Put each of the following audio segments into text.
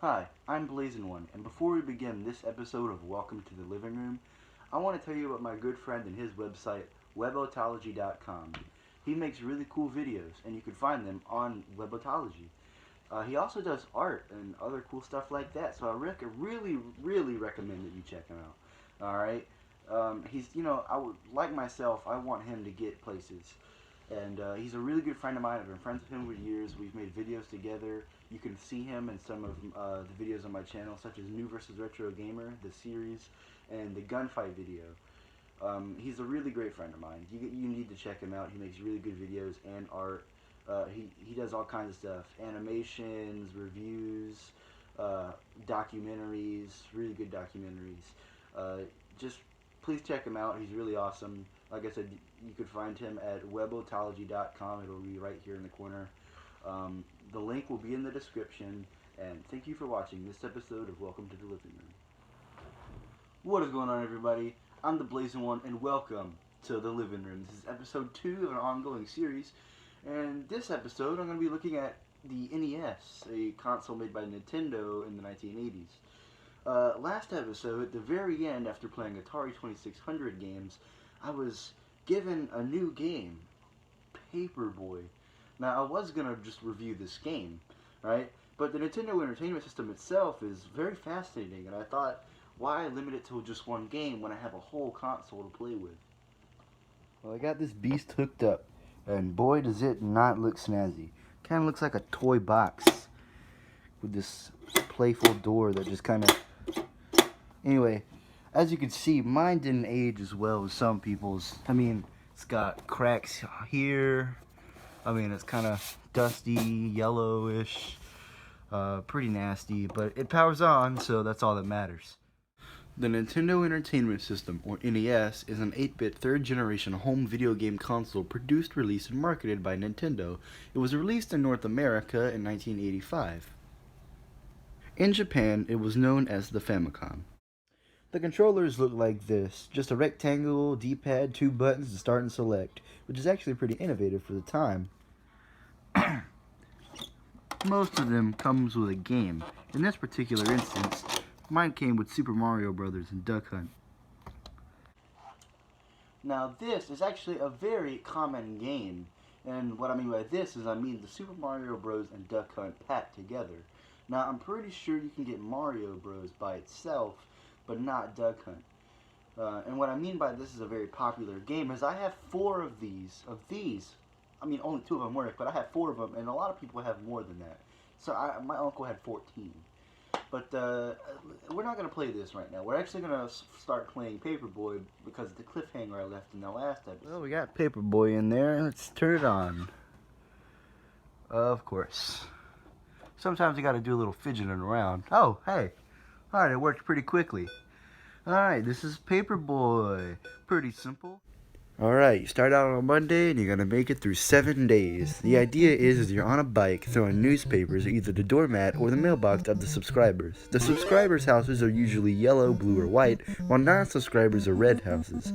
Hi, I'm Blazeinone, and before we begin this episode of Welcome to the Living Room, I want to tell you about my good friend and his website, webotology.com. He makes really cool videos, and you can find them on Webotology. He also does art and other cool stuff like that, so I really recommend that you check him out. Alright? Like myself, I want him to get places. And he's a really good friend of mine. I've been friends with him for years. We've made videos together. You can see him in some of the videos on my channel, such as New vs. Retro Gamer, the series, and the gunfight video. He's a really great friend of mine. You need to check him out. He makes really good videos and art. He does all kinds of stuff. Animations, reviews, documentaries, really good documentaries. Just please check him out. He's really awesome. Like I said, you could find him at webotology.com. It'll be right here in the corner. The link will be in the description. And thank you for watching this episode of Welcome to the Living Room. What is going on, everybody? I'm the Blazeinone, and welcome to the Living Room. This is episode 2 of an ongoing series. And this episode, I'm going to be looking at the NES, a console made by Nintendo in the 1980s. Last episode, at the very end, after playing Atari 2600 games, I was given a new game, Paperboy. Now, I was going to just review this game, right? But the Nintendo Entertainment System itself is very fascinating, and I thought, why limit it to just one game when I have a whole console to play with? Well, I got this beast hooked up, and boy does it not look snazzy. Kind of looks like a toy box with this playful door that just kind of... Anyway, as you can see, mine didn't age as well as some people's. I mean, it's got cracks here. I mean, it's kind of dusty, yellowish, pretty nasty, but it powers on, so that's all that matters. The Nintendo Entertainment System, or NES, is an 8-bit third-generation home video game console produced, released, and marketed by Nintendo. It was released in North America in 1985. In Japan, it was known as the Famicom. The controllers look like this, just a rectangle, D-pad, 2 buttons to start and select, which is actually pretty innovative for the time. Most of them comes with a game. In this particular instance, mine came with Super Mario Bros. And Duck Hunt. Now this is actually a very common game, and what I mean by this is I mean the Super Mario Bros. And Duck Hunt packed together. Now I'm pretty sure you can get Mario Bros. By itself, but not Duck Hunt. And what I mean by this is a very popular game is I have 4 of these. I mean, only 2 of them work, but I have 4 of them, and a lot of people have more than that. So my uncle had 14. But we're not going to play this right now. We're actually going to start playing Paperboy because of the cliffhanger I left in the last episode. Well, we got Paperboy in there. Let's turn it on. Of course. Sometimes you got to do a little fidgeting around. Oh, hey. Alright, it worked pretty quickly. Alright, this is Paperboy. Pretty simple. Alright, you start out on a Monday and you're going to make it through 7 days. The idea is you're on a bike throwing newspapers at either the doormat or the mailbox of the subscribers. The subscribers' houses are usually yellow, blue, or white, while non-subscribers are red houses.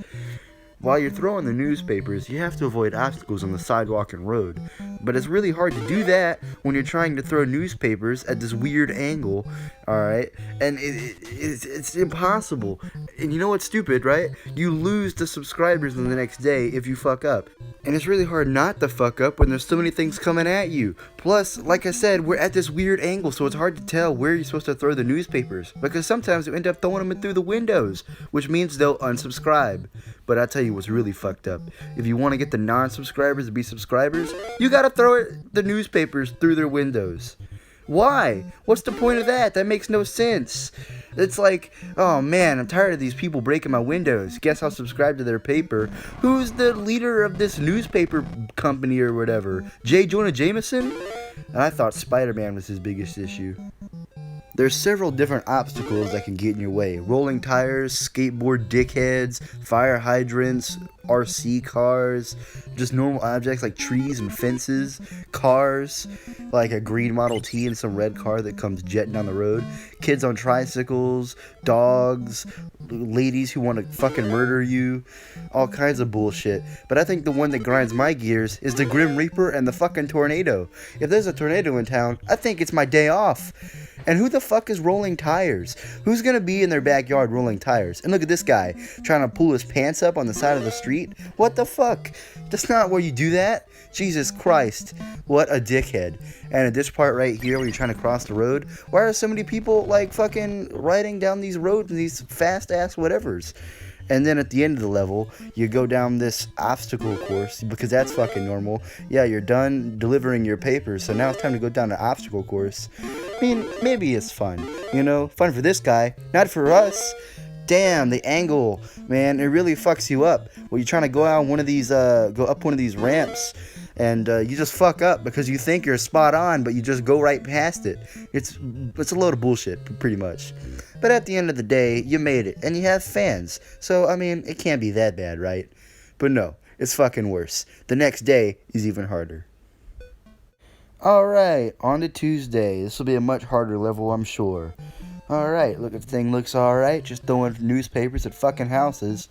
While you're throwing the newspapers, you have to avoid obstacles on the sidewalk and road. But it's really hard to do that when you're trying to throw newspapers at this weird angle, alright? And it's impossible. And you know what's stupid, right? You lose the subscribers in the next day if you fuck up. And it's really hard not to fuck up when there's so many things coming at you. Plus, like I said, we're at this weird angle, so it's hard to tell where you're supposed to throw the newspapers. Because sometimes you end up throwing them in through the windows, which means they'll unsubscribe. But I'll tell you what's really fucked up. If you want to get the non-subscribers to be subscribers, you gotta throw the newspapers through their windows. Why? What's the point of that? That makes no sense. It's like, oh man, I'm tired of these people breaking my windows. Guess I'll subscribe to their paper. Who's the leader of this newspaper company or whatever? J. Jonah Jameson? And I thought Spider-Man was his biggest issue. There's several different obstacles that can get in your way. Rolling tires, skateboard dickheads, fire hydrants, RC cars, just normal objects like trees and fences, cars, like a green Model T and some red car that comes jetting down the road, kids on tricycles, dogs, ladies who want to fucking murder you, all kinds of bullshit. But I think the one that grinds my gears is the Grim Reaper and the fucking tornado. If there's a tornado in town, I think it's my day off. And who the fuck is rolling tires? Who's gonna be in their backyard rolling tires? And look at this guy trying to pull his pants up on the side of the street. What the fuck? That's not where you do that. Jesus Christ. What a dickhead. And at this part right here where you're trying to cross the road, why are so many people like fucking riding down these roads in these fast ass whatevers? And then at the end of the level, you go down this obstacle course, because that's fucking normal. Yeah, you're done delivering your papers, so now it's time to go down the obstacle course. I mean, maybe it's fun, you know? Fun for this guy, not for us. Damn, the angle, man, it really fucks you up. When you're trying to go out one of these, go up one of these ramps, and you just fuck up because you think you're spot on, but you just go right past it. It's a load of bullshit, pretty much. But at the end of the day, you made it, and you have fans. So, I mean, it can't be that bad, right? But no, it's fucking worse. The next day is even harder. Alright, on to Tuesday. This will be a much harder level, I'm sure. Alright, look, if the thing looks alright, just throwing newspapers at fucking houses.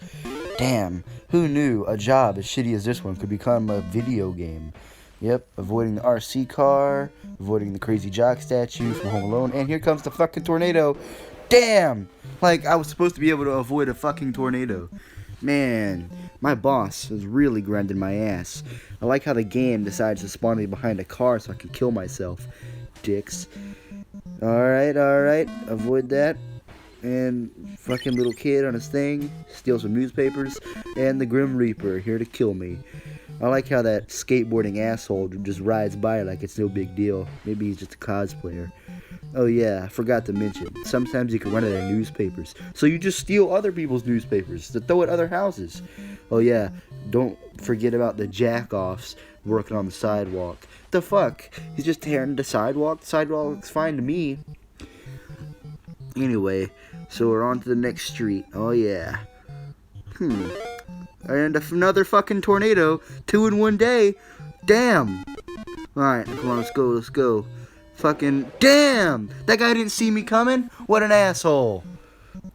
Damn, who knew a job as shitty as this one could become a video game? Yep, avoiding the RC car, avoiding the crazy jock statue from Home Alone, and here comes the fucking tornado. Damn! Like, I was supposed to be able to avoid a fucking tornado. Man, my boss is really grinding my ass. I like how the game decides to spawn me behind a car so I can kill myself. Dicks. Alright, avoid that. And fucking little kid on his thing, steal some newspapers, and the Grim Reaper here to kill me. I like how that skateboarding asshole just rides by like it's no big deal. Maybe he's just a cosplayer. Oh yeah, I forgot to mention, sometimes you can run out of newspapers, so you just steal other people's newspapers to throw at other houses. Oh yeah, don't forget about the jack-offs working on the sidewalk. The fuck? He's just tearing the sidewalk? The sidewalk looks fine to me. Anyway, so we're on to the next street. Oh yeah. And another fucking tornado. 2 in one day. Damn. Alright, come on, let's go. Fucking damn! That guy didn't see me coming? What an asshole.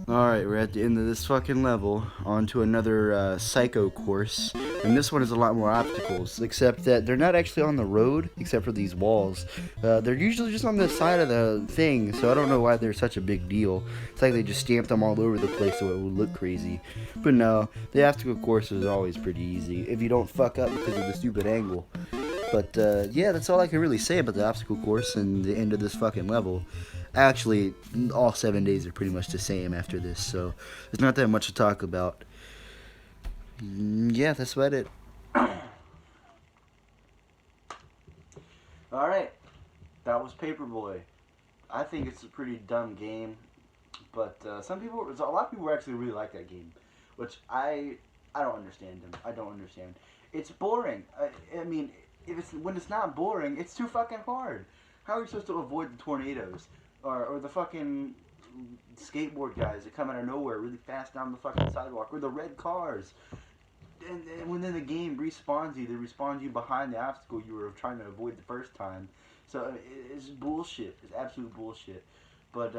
Alright, we're at the end of this fucking level. On to another psycho course. And this one is a lot more obstacles, except that they're not actually on the road, except for these walls. They're usually just on the side of the thing, so I don't know why they're such a big deal. It's like they just stamped them all over the place so it would look crazy. But no, the obstacle course is always pretty easy, if you don't fuck up because of the stupid angle. But yeah, that's all I can really say about the obstacle course and the end of this fucking level. Actually, all 7 days are pretty much the same after this, so there's not that much to talk about. Yeah, that's about it. Alright, that was Paperboy. I think it's a pretty dumb game, but a lot of people actually really like that game, which I don't understand them. I don't understand. It's boring. I mean, when it's not boring, it's too fucking hard. How are you supposed to avoid the tornadoes? Or the fucking skateboard guys that come out of nowhere really fast down the fucking sidewalk? Or the red cars? And when then the game respawns you, they respawn you behind the obstacle you were trying to avoid the first time. So it's bullshit. It's absolute bullshit. But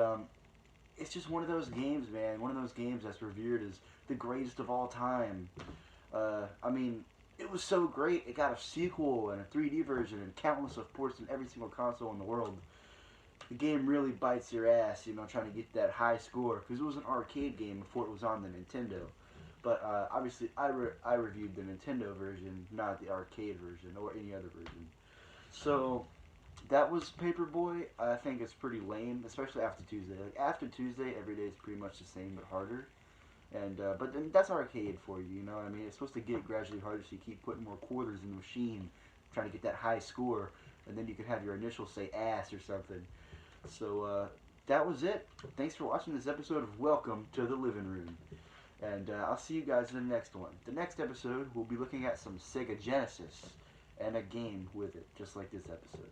it's just one of those games, man. One of those games that's revered as the greatest of all time. I mean, it was so great. It got a sequel and a 3D version and countless of ports in every single console in the world. The game really bites your ass, you know, trying to get that high score, because it was an arcade game before it was on the Nintendo. But obviously, I reviewed the Nintendo version, not the arcade version or any other version. So that was Paperboy. I think it's pretty lame, especially after Tuesday. Like after Tuesday, every day is pretty much the same but harder. And but then that's arcade for you, you know what I mean? It's supposed to get gradually harder, so you keep putting more quarters in the machine, trying to get that high score, and then you can have your initials say ass or something. So that was it. Thanks for watching this episode of Welcome to the Living Room. And I'll see you guys in the next one. The next episode, we'll be looking at some Sega Genesis and a game with it, just like this episode.